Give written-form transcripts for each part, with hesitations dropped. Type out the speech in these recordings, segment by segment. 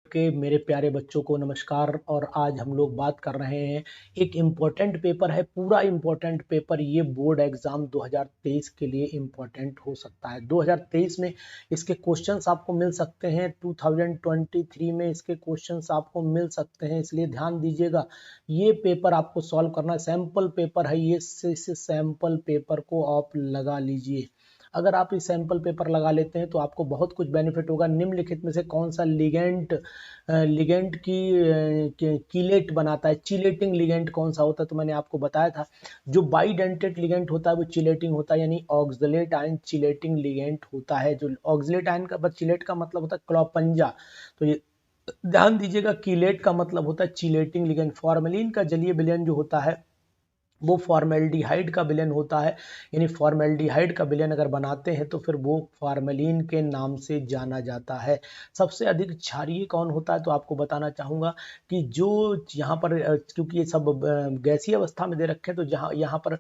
के मेरे प्यारे बच्चों को नमस्कार। और आज हम लोग बात कर रहे हैं, एक इम्पोर्टेंट पेपर है, पूरा इम्पोर्टेंट पेपर। ये बोर्ड एग्जाम 2023 के लिए इम्पोर्टेंट हो सकता है। 2023 में इसके क्वेश्चंस आपको मिल सकते हैं, 2023 में इसके क्वेश्चंस आपको मिल सकते हैं, इसलिए ध्यान दीजिएगा। ये पेपर आपको सॉल्व करना है, सैंपल पेपर है ये। इस सैंपल पेपर को आप लगा लीजिए। अगर आप इस सैंपल पेपर लगा लेते हैं तो आपको बहुत कुछ बेनिफिट होगा। निम्नलिखित में से कौन सा लिगेंड की कीलेट बनाता है, चिलेटिंग लिगेंड कौन सा होता है? तो मैंने आपको बताया था, जो बाइडेंटेट लिगेंड होता है वो चिलेटिंग होता है, यानी ऑक्सलेट आयन चिलेटिंग लिगेंड होता है। जो ऑक्सलेट आयन का चिलेट का मतलब होता है क्लोपंजा। तो ये ध्यान दीजिएगा, कीलेट का मतलब होता है चिलेटिंग लिगेंड। फॉर्मेलिन का जलीय विलयन जो होता है वो फॉर्मेल्डिहाइड का विलयन होता है, यानी फॉर्मेल्डिहाइड का विलयन अगर बनाते हैं तो फिर वो फॉर्मेलिन के नाम से जाना जाता है। सबसे अधिक क्षारीय कौन होता है? तो आपको बताना चाहूँगा कि जो यहाँ पर क्योंकि ये सब गैसीय अवस्था में दे रखे हैं, तो जहाँ यहाँ पर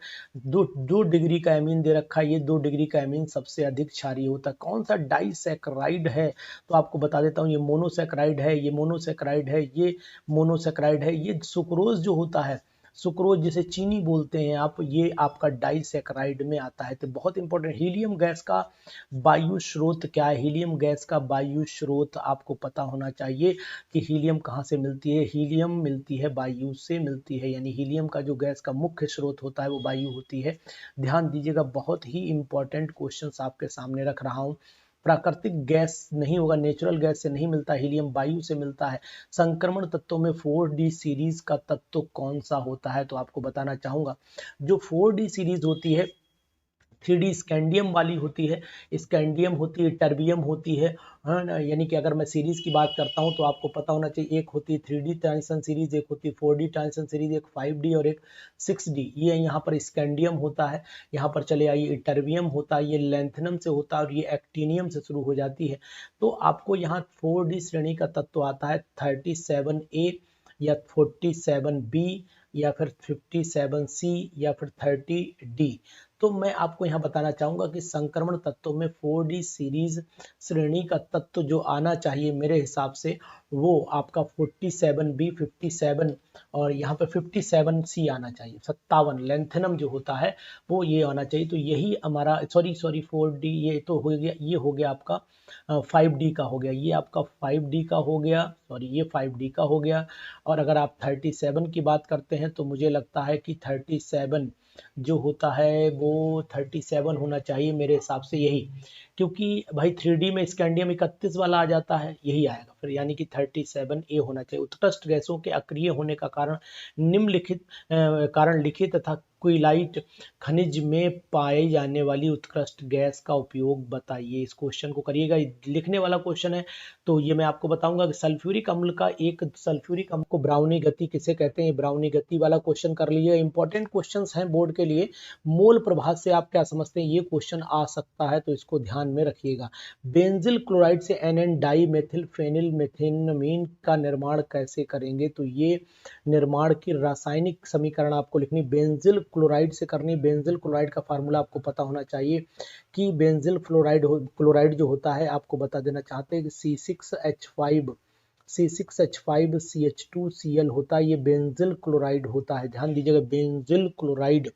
2 डिग्री का एमीन दे रखा है, ये 2 डिग्री का एमीन सबसे अधिक क्षारीय होता है। कौन सा डाइसैकराइड है? तो आपको बता देता हूँ, ये मोनोसैकराइड है, ये मोनोसैकराइड है, ये मोनोसैकराइड है। ये सुक्रोज जो होता है, सुक्रोज जिसे चीनी बोलते हैं आप, ये आपका डाइसैकराइड में आता है। तो बहुत इंपॉर्टेंट। हीलियम गैस का वायु स्रोत क्या है? हीलियम गैस का वायु स्रोत आपको पता होना चाहिए कि हीलियम कहाँ से मिलती है। हीलियम मिलती है वायु से मिलती है, यानी हीलियम का जो गैस का मुख्य स्रोत होता है वो वायु होती है। ध्यान दीजिएगा, बहुत ही इंपॉर्टेंट क्वेश्चन आपके सामने रख रहा हूँ। प्राकृतिक गैस नहीं होगा, नेचुरल गैस से नहीं मिलता, हीलियम वायु से मिलता है। संक्रमण तत्वों में 4D सीरीज का तत्व कौन सा होता है? तो आपको बताना चाहूंगा, जो 4D सीरीज होती है, 3D स्कैंडियम वाली होती है, स्कैंडियम होती है, टर्बियम होती है ना। यानी कि अगर मैं सीरीज की बात करता हूं तो आपको पता होना चाहिए, एक होती है 3D ट्रांजिशन सीरीज, एक होती है 4D ट्रांजिशन सीरीज, एक 5D और एक 6D। ये यहाँ पर स्कैंडियम होता है। यहाँ पर चले आइए, टर्बियम होता है, ये लैंथनम से होता है, और ये एक्टिनियम से शुरू हो जाती है। तो आपको यहाँ 4D श्रेणी का तत्व आता है 37A या 47B या फिर 57C या फिर 30D। तो मैं आपको यहाँ बताना चाहूंगा कि संक्रमण तत्वों में 4D सीरीज श्रेणी का तत्व जो आना चाहिए मेरे हिसाब से, वो आपका 47B, 57 और यहाँ पे 57C आना चाहिए। 57 लेंथेनम जो होता है वो ये आना चाहिए। तो यही हमारा सॉरी 4D, ये तो हो गया, ये हो गया आपका 5D का हो गया, ये आपका 5D का हो गया, सॉरी ये 5D का हो गया। और अगर आप 37 की बात करते हैं तो मुझे लगता है कि 37 जो होता है वो 37 होना चाहिए मेरे हिसाब से, यही। क्योंकि भाई 3D में स्कैंडियम 31 वाला आ जाता है, यही आएगा फिर, यानी कि 37A होना चाहिए। उत्कृष्ट गैसों के अक्रिय होने का कारण निम्नलिखित कारण लिखित तथा क्विलाइट खनिज में पाए जाने वाली उत्कृष्ट गैस का उपयोग बताइए। इस क्वेश्चन को करिएगा, लिखने वाला क्वेश्चन है। तो ये मैं आपको बताऊंगा कि सल्फ्यूरिक अम्ल का एक सल्फ्यूरिक अम्ल को ब्राउनी गति किसे कहते हैं? ब्राउनी गति वाला क्वेश्चन कर लीजिए। इंपॉर्टेंट क्वेश्चंस हैं बोर्ड के लिए। मोल प्रभाव से आप क्या समझते हैं? ये क्वेश्चन आ सकता है, तो इसको ध्यान में रखिएगा। बेंजिल क्लोराइड से NN डाई मेथिल फेनिल मेथिनमीन का निर्माण कैसे करेंगे? तो ये निर्माण की रासायनिक समीकरण आपको लिखनी, बेंजिल क्लोराइड से करनी। बेंजिल क्लोराइड का फार्मूला आपको पता होना चाहिए कि बेंजिल क्लोराइड जो होता है, आपको बता देना चाहते हैं कि C6H5CH2Cl होता है, ये बेंजिल क्लोराइड होता है। ध्यान दीजिएगा, बेंजिल क्लोराइड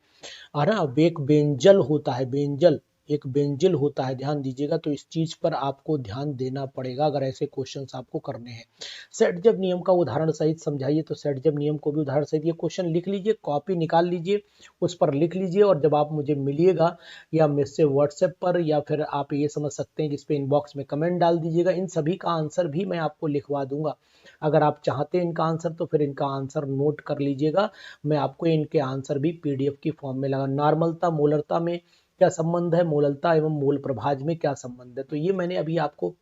है ना, एक बेंजल होता है, बेंजल एक बेंजिल होता है, ध्यान दीजिएगा। तो इस चीज पर आपको ध्यान देना पड़ेगा अगर ऐसे क्वेश्चंस आपको करने हैं। सेटजब नियम का उदाहरण सहित समझाइए। तो सेटजब नियम को भी उदाहरण सहित, ये क्वेश्चन लिख लीजिए, कॉपी निकाल लीजिए, उस पर लिख लीजिए, और जब आप मुझे मिलिएगा या मुझसे व्हाट्सएप पर, या फिर आप ये समझ सकते हैं कि इस पे इनबॉक्स में कमेंट डाल दीजिएगा, इन सभी का आंसर भी मैं आपको लिखवा दूंगा। अगर आप चाहते हैं इनका आंसर तो फिर इनका आंसर नोट कर लीजिएगा, मैं आपको इनके आंसर भी PDF की फॉर्म में लगा। नॉर्मलता मोलरता में क्या संबंध है? मोललता एवं मोल प्रभाज में क्या संबंध है? तो ये मैंने अभी आपको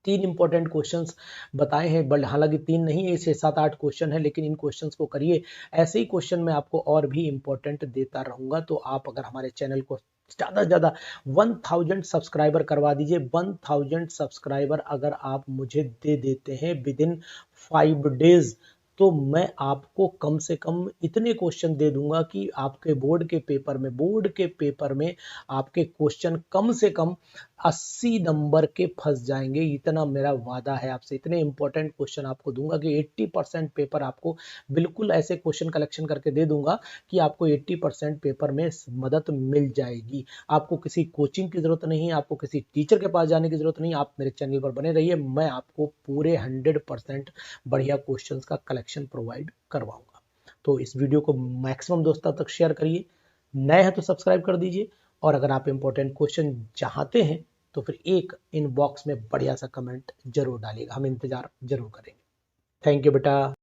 3 इंपॉर्टेंट क्वेश्चंस बताए हैं, बट हालांकि 3 नहीं है, 6, 7, 8 क्वेश्चन है, लेकिन इन क्वेश्चंस को करिए। ऐसे ही क्वेश्चन मैं आपको और भी इंपॉर्टेंट देता रहूंगा। तो आप अगर हमारे चैनल को ज़्यादा से ज़्यादा 1000 सब्सक्राइबर करवा दीजिए। 1000 सब्सक्राइबर अगर आप मुझे दे देते हैं विद इन 5 डेज, तो मैं आपको कम से कम इतने क्वेश्चन दे दूंगा कि आपके बोर्ड के पेपर में आपके क्वेश्चन कम से कम 80 नंबर के फंस जाएंगे। इतना मेरा वादा है आपसे। इतने इंपॉर्टेंट क्वेश्चन आपको दूंगा कि 80% पेपर आपको बिल्कुल ऐसे क्वेश्चन कलेक्शन करके दे दूंगा कि आपको 80% पेपर में मदद मिल जाएगी। आपको किसी कोचिंग की जरूरत नहीं, आपको किसी टीचर के पास जाने की जरूरत नहीं। आप मेरे चैनल पर बने रहिए, मैं आपको पूरे 100% बढ़िया क्वेश्चंस का कलेक्शन प्रोवाइड करवाऊंगा। तो इस वीडियो को मैक्सिमम दोस्तों तक शेयर करिए, नए हैं तो सब्सक्राइब कर दीजिए, और अगर आप इंपॉर्टेंट क्वेश्चन चाहते हैं तो फिर एक इनबॉक्स में बढ़िया सा कमेंट जरूर डालिएगा, हम इंतजार जरूर करेंगे। थैंक यू बेटा।